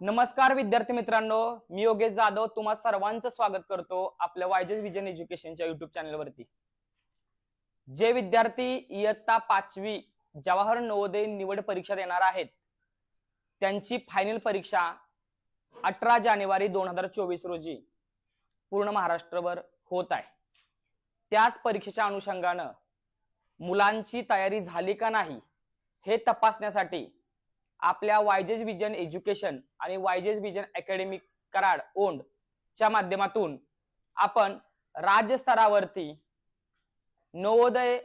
नमस्कार विद्यार्थी मित्रांनो, मी योगेश जाधव तुम्हा सर्वांचं स्वागत करतो आपल्या वायजेस विजन एज्युकेशनच्या युट्यूब चॅनलवरती। जे विद्यार्थी इयत्ता 5वी जवाहर नवोदय निवड परीक्षा देणार आहेत त्यांची फायनल परीक्षा 18 जानेवारी 2024 रोजी पूर्ण महाराष्ट्रभर होत आहे। त्याच परीक्षेच्या अनुषंगाने मुलांची तयारी झाली का नाही हे तपासण्यासाठी आपल्या वायजेस विजन एज्युकेशन आणि वायजेस विजन अकॅडमी कराड ओंड च्या माध्यमातून आपण राज्य स्तरावरती नवोदय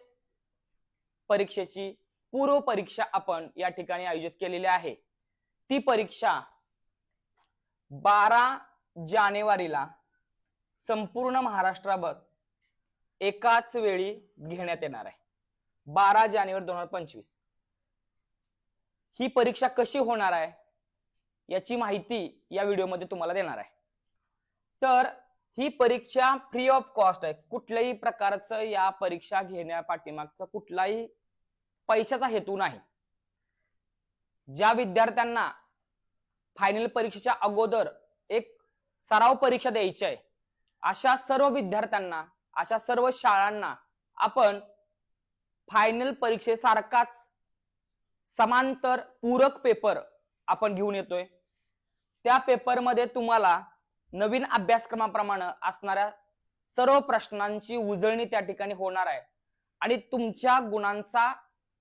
परीक्षेची पूर्व परीक्षा आपण या ठिकाणी आयोजित केलेली आहे। ती परीक्षा 12 जानेवारीला संपूर्ण महाराष्ट्राभर एकाच वेळी घेण्यात येणार आहे। 12 जानेवारी 2025 ही परीक्षा कशी होणार आहे याची माहिती या व्हिडिओमध्ये तुम्हाला देणार आहे। तर ही परीक्षा फ्री ऑफ कॉस्ट आहे। कुठल्याही प्रकारचं या परीक्षा घेण्या पाठीमागचा कुठलाही पैशाचा हेतू नाही। ज्या विद्यार्थ्यांना फायनल परीक्षेच्या अगोदर एक सराव परीक्षा द्यायची आहे अशा सर्व विद्यार्थ्यांना, अशा सर्व शाळांना आपण फायनल परीक्षेसारखाच समांतर पूरक पेपर आपण घेऊन येतोय। त्या पेपरमध्ये तुम्हाला नवीन अभ्यासक्रमाप्रमाणे असणाऱ्या सर्व प्रश्नांची उजळणी त्या ठिकाणी होणार आहे आणि तुमच्या गुणांचा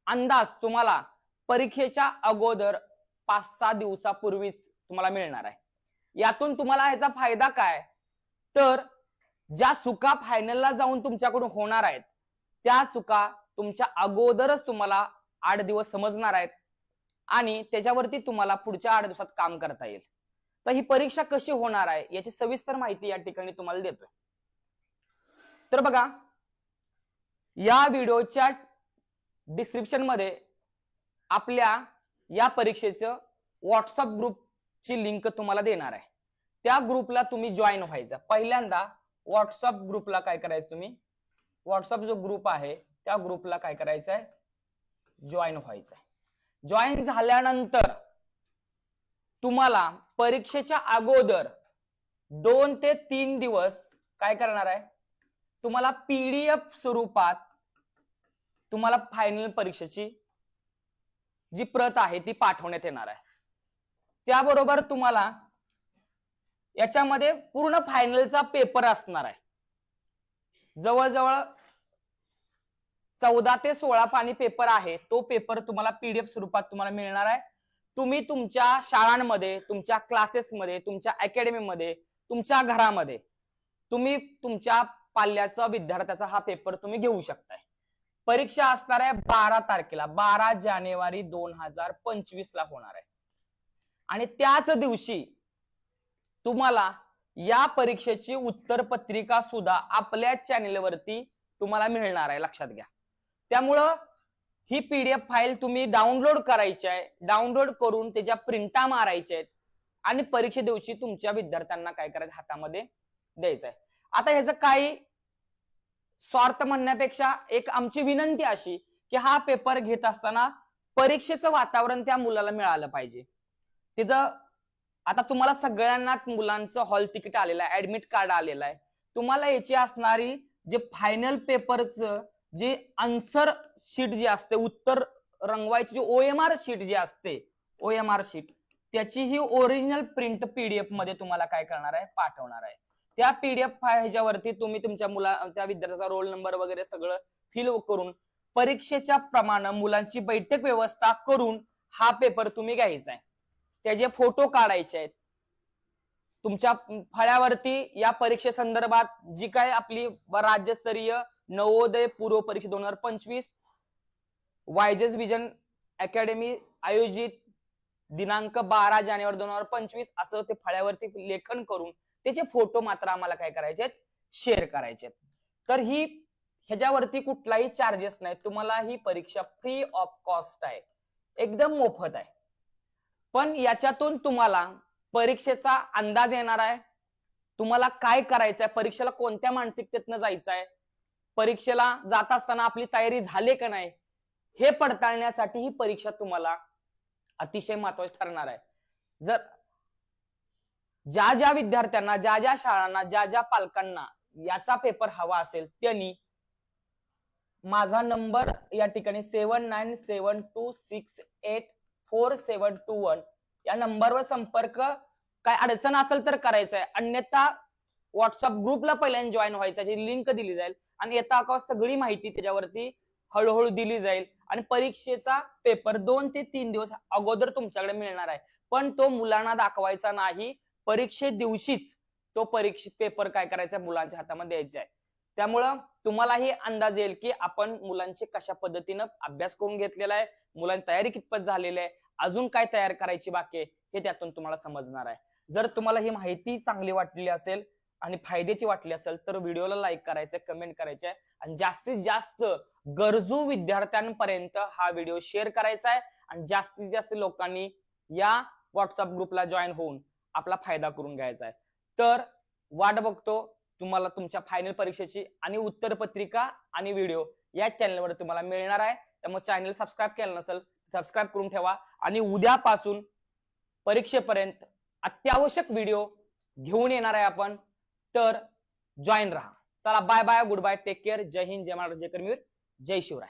अंदाज तुम्हाला परीक्षेच्या अगोदर 5-6 दिवसापूर्वीच तुम्हाला मिळणार आहे। यातून तुम्हाला याचा फायदा काय, तर ज्या चुका फायनलला जाऊन तुमच्याकडून होणार आहेत त्या चुका तुमच्या अगोदरच तुम्हाला 8 दिवस समजणार आहेत आणि त्याच्यावरती तुम्हाला पुढच्या 8 दिवसात काम करता येईल। तर ही परीक्षा कशी होणार आहे याची सविस्तर माहिती या ठिकाणी तुम्हाला देतोय। तर बघा, या व्हिडिओच्या डिस्क्रिप्शन मध्ये आपल्या या परीक्षेचं व्हॉट्सअप ग्रुपची लिंक तुम्हाला देणार आहे। त्या ग्रुपला तुम्ही जॉईन व्हायचं। पहिल्यांदा व्हॉट्सअप ग्रुपला काय करायचं, तुम्ही व्हॉट्सअप जो ग्रुप आहे त्या ग्रुपला काय करायचं आहे, जॉईन व्हायचं आहे। जॉईन झाल्यानंतर तुम्हाला परीक्षेच्या अगोदर 2 ते 3 दिवस काय करणार आहे, तुम्हाला पीडीएफ स्वरूपात तुम्हाला फायनल परीक्षेची जी प्रत आहे ती पाठवण्यात येणार आहे। त्याबरोबर तुम्हाला याच्यामध्ये पूर्ण फायनलचा पेपर असणार आहे। जवळजवळ 14 ते 16 पानी पेपर आहे। तो पेपर तुम्हाला पीडीएफ स्वरूपात तुम्हाला मिळणार आहे। तुम्ही तुमच्या शाळांमध्ये, तुमच्या क्लासेसमध्ये, तुमच्या अकॅडमीमध्ये, तुमच्या घरामध्ये तुम्ही तुमच्या पाल्याचा विद्यार्थ्याचा हा पेपर तुम्ही घेऊ शकताय। परीक्षा असणार आहे 12 तारखेला, 12 जानेवारी 2025 ला होणार आहे आणि त्याच दिवशी तुम्हाला या परीक्षेची उत्तर पत्रिका सुद्धा आपल्या चॅनेलवरती तुम्हाला मिळणार आहे, लक्षात घ्या। त्यामुळं ही पीडीएफ फाईल तुम्ही डाउनलोड करायची आहे, डाउनलोड करून त्याच्या प्रिंटा मारायच्या आहेत आणि परीक्षे दिवशी तुमच्या विद्यार्थ्यांना काय करायचं, हातामध्ये द्यायचं आहे। आता ह्याचं काही स्वार्थ म्हणण्यापेक्षा एक आमची विनंती अशी की हा पेपर घेत असताना परीक्षेचं वातावरण त्या मुलाला मिळालं पाहिजे। तिचं आता तुम्हाला सगळ्यांना मुलांचं हॉल तिकीट आलेलं आहे, ऍडमिट कार्ड आलेलं आहे। तुम्हाला याची असणारी जे फायनल पेपरचं जे आन्सर शीट जी असते, उत्तर रंगवायची ओएमआर शीट जी असते, ओएमआर शीट, त्याची ही ओरिजिनल प्रिंट पीडीएफ मध्ये तुम्हाला काय करणार आहे, पाठवणार आहे। त्या पीडीएफ ह्याच्यावरती तुम्ही तुमच्या त्या विद्यार्थ्याचा रोल नंबर वगैरे सगळं फिल करून परीक्षेच्या प्रमाणे मुलांची बैठक व्यवस्था करून हा पेपर तुम्ही घ्यायचा आहे। त्याचे फोटो काढायचे आहेत। तुमच्या फळ्यावरती या परीक्षेसंदर्भात जी काय आपली राज्यस्तरीय नवोदय पूर्व परीक्षा 2025 वायजेस विजन अकॅडमी आयोजित दिनांक 12 जानेवारी 2025 असं ते फळ्यावरती लेखन करून त्याचे फोटो मात्र आम्हाला काय करायचे, शेअर करायचे। तर ही ह्याच्यावरती कुठलाही चार्जेस नाही, तुम्हाला ही परीक्षा फ्री ऑफ कॉस्ट आहे, एकदम मोफत आहे। पण याच्यातून तुम्हाला परीक्षेचा अंदाज येणार आहे, तुम्हाला काय करायचंय, परीक्षेला कोणत्या मानसिकतेतनं जायचं आहे, परीक्षेला जात असताना आपली तयारी झाली का नाही हे पडताळण्यासाठी ही परीक्षा तुम्हाला अतिशय महत्त्वाची ठरणार आहे। जर ज्या ज्या विद्यार्थ्यांना, ज्या ज्या शाळांना, ज्या ज्या पालकांना याचा पेपर हवा असेल त्यांनी माझा नंबर या ठिकाणी 7972684721 या नंबरवर संपर्क, काय अडचण असेल तर करायचंय, अन्यथा व्हॉट्सअप ग्रुपला पहिल्यांदा जॉईन व्हायचं, त्याची लिंक दिली जाईल आणि येता का सगळी माहिती त्याच्यावरती हळूहळू दिली जाईल आणि परीक्षेचा पेपर 2 ते 3 दिवस अगोदर तुमच्याकडे मिळणार आहे. पण तो मुलांना दाखवायचा नाही, परीक्षे दिवशीच तो पेपर काय करायचा मुलांच्या हातामध्ये द्यायचा आहे. त्यामुळं तुम्हालाही अंदाज येईल की आपण मुलांचे कशा पद्धतीनं अभ्यास करून घेतलेला आहे, मुलांची तयारी कितपत झालेली आहे, अजून काय तयार करायची बाकी आहे हे त्यातून तुम्हाला समजणार आहे. जर तुम्हाला ही माहिती चांगली वाटलेली असेल आणि फायद्याची वाटली असेल तर व्हिडिओला लाईक करायचं, कमेंट करायचं आणि जास्तीत जास्त गरजू विद्यार्थ्यांपर्यंत हा व्हिडिओ शेअर करायचा आहे आणि जास्तीत जास्त लोकांनी या व्हॉट्सअप ग्रुपला जॉईन होऊन आपला फायदा करून घ्यायचा आहे. तर वाट बघतो तुम्हाला तुमच्या फायनल परीक्षेची आणि उत्तरपत्रिका आणि व्हिडिओ या चॅनलवर तुम्हाला मिळणार आहे. त्यामुळे चॅनल सबस्क्राईब केलं नसेल सबस्क्राईब करून ठेवा आणि उद्यापासून परीक्षेपर्यंत अत्यावश्यक व्हिडिओ घेऊन येणार आहे आपण, तर जॉईन राहा. चला bye bye, goodbye, take care, जय हिंद, जय महाराष्ट्र, जय करवीर, जय शिवराय.